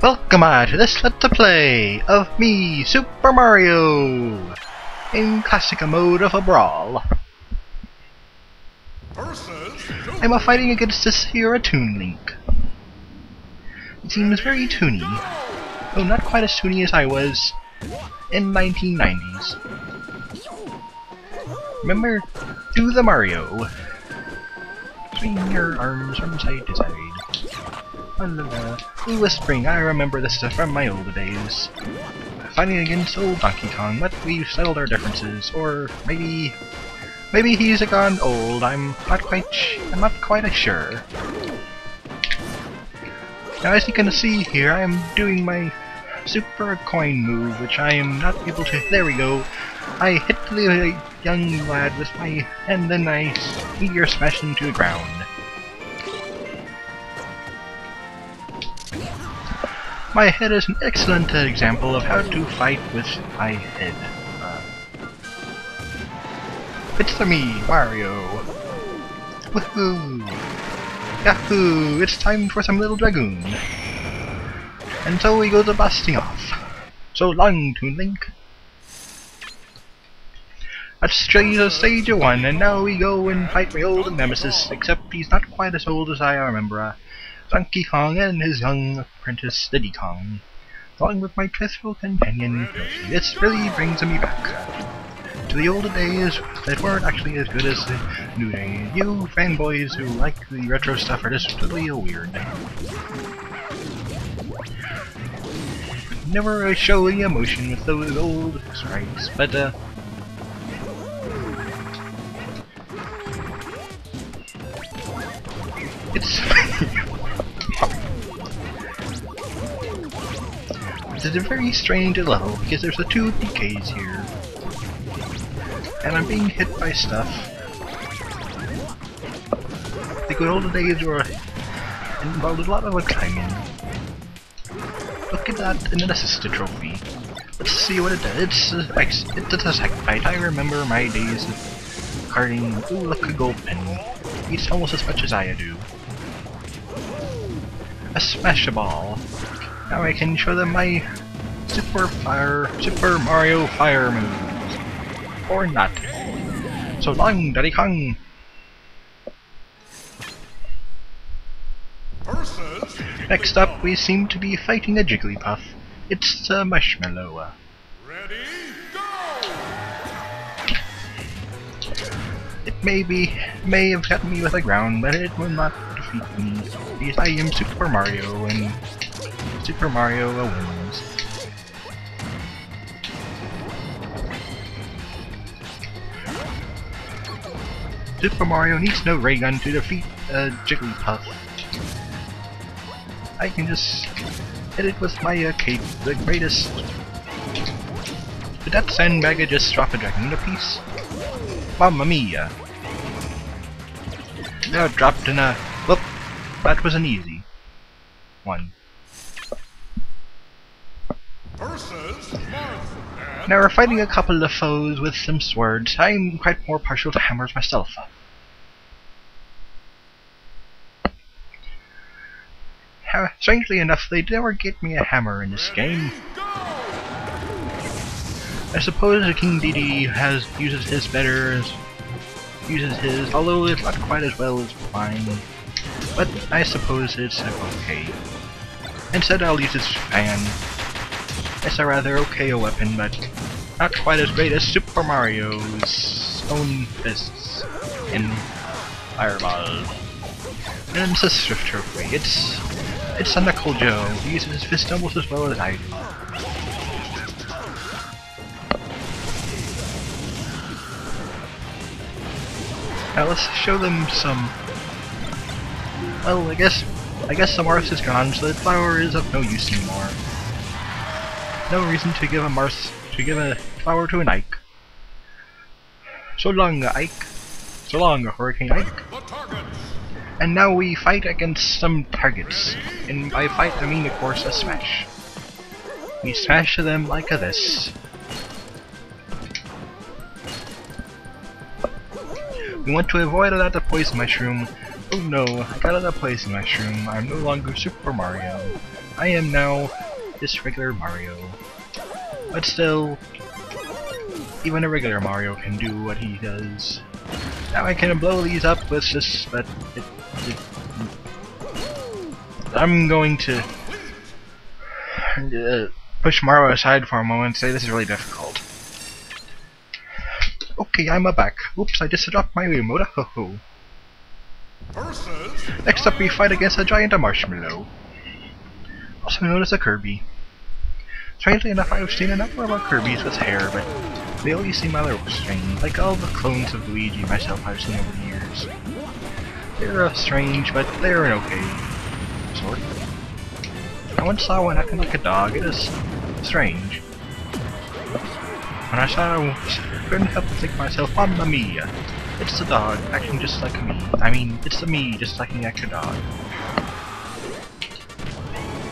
Welcome to this Let's Play of me, Super Mario, in classic mode of a Brawl. I'm fighting against this here Toon Link. It seems very toony, though not quite as toony as I was in 1990s. Remember, do the Mario. Swing your arms from side to side. Ooh, whispering, I remember this stuff from my old days. Fighting against old Donkey Kong, but we've settled our differences, or maybe he's gone old. I'm not quite sure. Now, as you can see here, I am doing my super coin move, which I am not able to. There we go. I hit the young lad with my, and then I meteor smash him to the ground. My head is an excellent example of how to fight with my head. It's me, Mario! Woohoo! Yahoo! It's time for some little dragoon! And so we go to blasting off. So long, Toon Link! That's stage 1, and now we go and fight my old nemesis, except he's not quite as old as I remember. Donkey Kong and his young apprentice Diddy Kong, along with my faithful companion Yoshi. This really brings me back to the old days that weren't actually as good as the new days. You fanboys who like the retro stuff are just totally weird. Never show any emotion with those old sprites, but it's It's a very strange level because there's the two decays here, and I'm being hit by stuff. The good old days were involved a lot of climbing. Look at that, an assisted trophy. Let's see what it does. It's a second fight. I remember my days of carting. Ooh, look, a gold pin. Eats almost as much as I do. A smash ball. Now I can show them my Super Mario Fire moves. Or not. So long, Daddy Kong! Next up, we seem to be fighting a Jigglypuff. It's a Marshmallow. Ready, go! It may have gotten me with the ground, but it will not defeat me, because I am Super Mario, and Super Mario wins. Super Mario needs no ray gun to defeat Jigglypuff. I can just hit it with my cape, the greatest. Did that sandbagger just drop a dragon to piece? Mamma mia! Now dropped in a. Whoop! That was an easy one. Now we're fighting a couple of foes with some swords. I'm quite more partial to hammers myself. Strangely enough, they never get me a hammer in this game. I suppose King Dedede uses his, although it's not quite as well as mine. But I suppose it's okay. Instead, I'll use his fan. It's a rather okay weapon, but not quite as great as Super Mario's own fists in Fireball. And it's a Swift Trophy. It's a Knuckle Joe. He uses his fist almost as well as I do. Now let's show them some. Well, I guess the Mars is gone, so the flower is of no use anymore. No reason to give a flower to an Ike. So long, Ike. So long, Hurricane Ike. And now we fight against some targets. And by fight, I mean, of course, a smash. We smash them like this. We want to avoid a lot of poison mushroom. Oh no, I got out of place in my shroom. I'm no longer Super Mario. I am now this regular Mario. But still, even a regular Mario can do what he does. Now I can blow these up with this, but I'm going to push Mario aside for a moment and say this is really difficult. Okay, I'm back. Oops, I just dropped my remote. Ho ho. Next up we fight against a giant marshmallow, also known as a Kirby. Strangely enough, I've seen a number of Kirbys with hair, but they always seem rather strange, like all the clones of Luigi myself I've seen over the years. They're strange, but they're okay. Sort of. I once saw one acting like a dog. It is strange. When I saw it, I couldn't help but think to myself, Mamma mia! It's the dog acting just like me. I mean, it's the me just acting like a dog.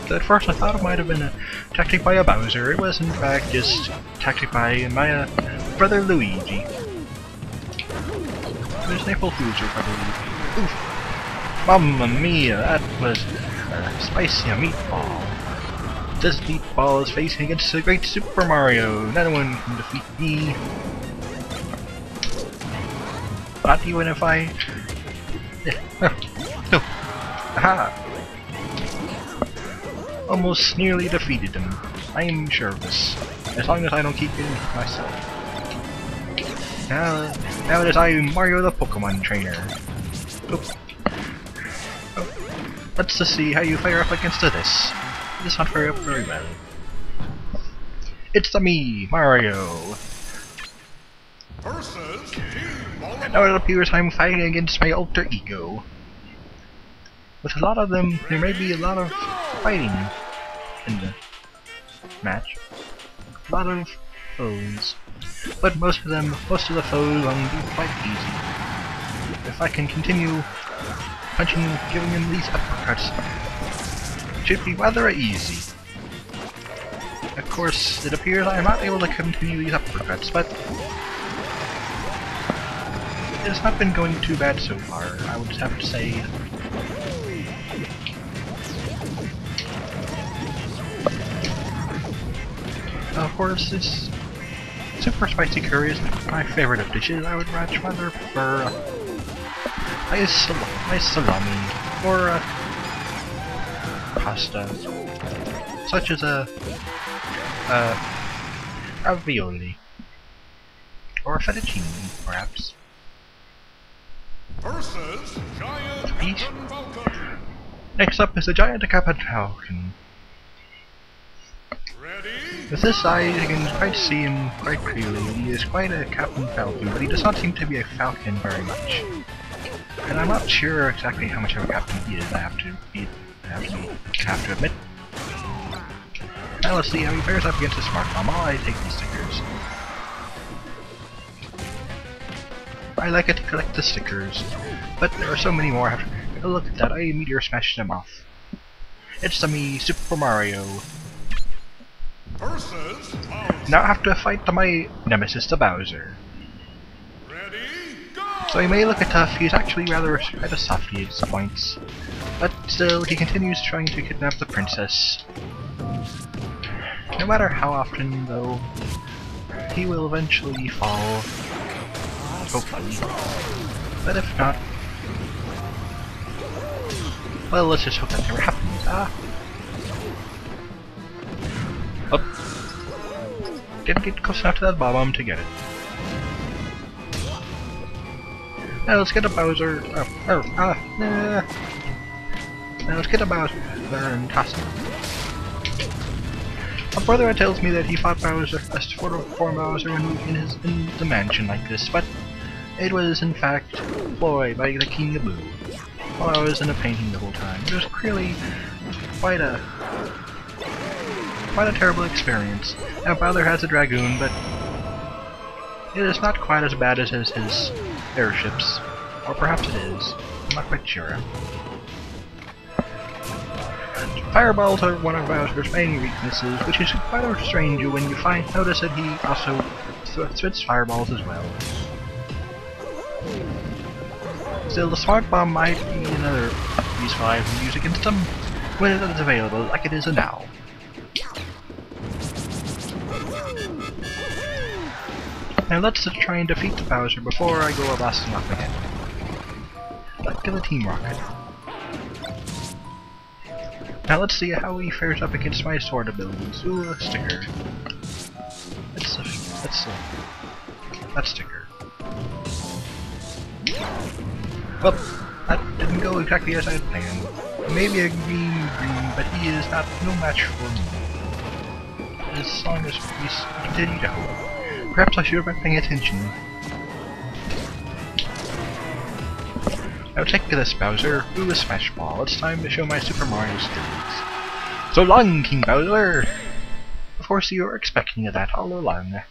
So at first I thought it might have been a tactic by a Bowser. It was in fact just a tactic by my brother Luigi. There's April Fool's your brother Luigi. Oof! Mamma mia, that was a spicy meatball. This meatball is facing against the great Super Mario. No one can defeat me. Not even if I... No! Aha! Almost nearly defeated him. I am sure of this. As long as I don't keep getting hit myself. Now that I'm Mario the Pokemon Trainer. Let's just see how you fare up against this. It does not fare up very well. It's the me, Mario! And now it appears I'm fighting against my alter ego. With a lot of them, there may be a lot of fighting in the match. A lot of foes. But most of the foes will be quite easy. If I can continue punching, giving them these uppercuts, it should be rather easy. Of course, it appears I am not able to continue these uppercuts, but it has not been going too bad so far, I would have to say. Of course, this super spicy curry is my favorite of dishes. I would much rather prefer nice salami or pasta, such as a ravioli or a fettuccine, perhaps. Next up is the giant Captain Falcon. With this eye, you can quite see him quite clearly. He is quite a Captain Falcon, but he does not seem to be a falcon very much. And I'm not sure exactly how much of a captain he is, I have to admit. Now let's see how he fares up against the Smart Bomb while I take these stickers. I like it to collect the stickers, but there are so many more. I have to look at that. I meteor smashed them off. It's the me, Super Mario. Now I have to fight my nemesis, the Bowser. So he may look tough, he's actually rather quite a softie at points. But still, he continues trying to kidnap the princess. No matter how often, though, he will eventually fall. Hopefully. But if not, well, let's just hope that never happens. Didn't get close enough to that bomb to get it. Now let's get a Bowser. Now let's get a Bowser and toss him. My brother tells me that he fought Bowser, for Bowser in the mansion like this, but it was in fact ploy by the King of Boo. While I was in a painting the whole time. It was clearly quite a terrible experience. Now Bowser has a Dragoon, but it is not quite as bad as his airships. Or perhaps it is. I'm not quite sure. Fireballs are one of Bowser's main weaknesses, which is quite strange when you notice that he also spits fireballs as well. Still, the Smart Bomb might be another of these 5 and use against them when it is available, like it is now. Now let's try and defeat the Bowser before I go blasting off again. Back to the Team Rocket. Now let's see how he fares up against my sword abilities. Ooh, a sticker. That sticker. Well, that didn't go exactly as I had planned. Maybe a green, but he is not no match for me. As long as we continue to hope. Perhaps I should have been paying attention. Now take this, Bowser. Ooh, a Smash Ball. It's time to show my Super Mario skills. So long, King Bowser! Of course you were expecting that all along.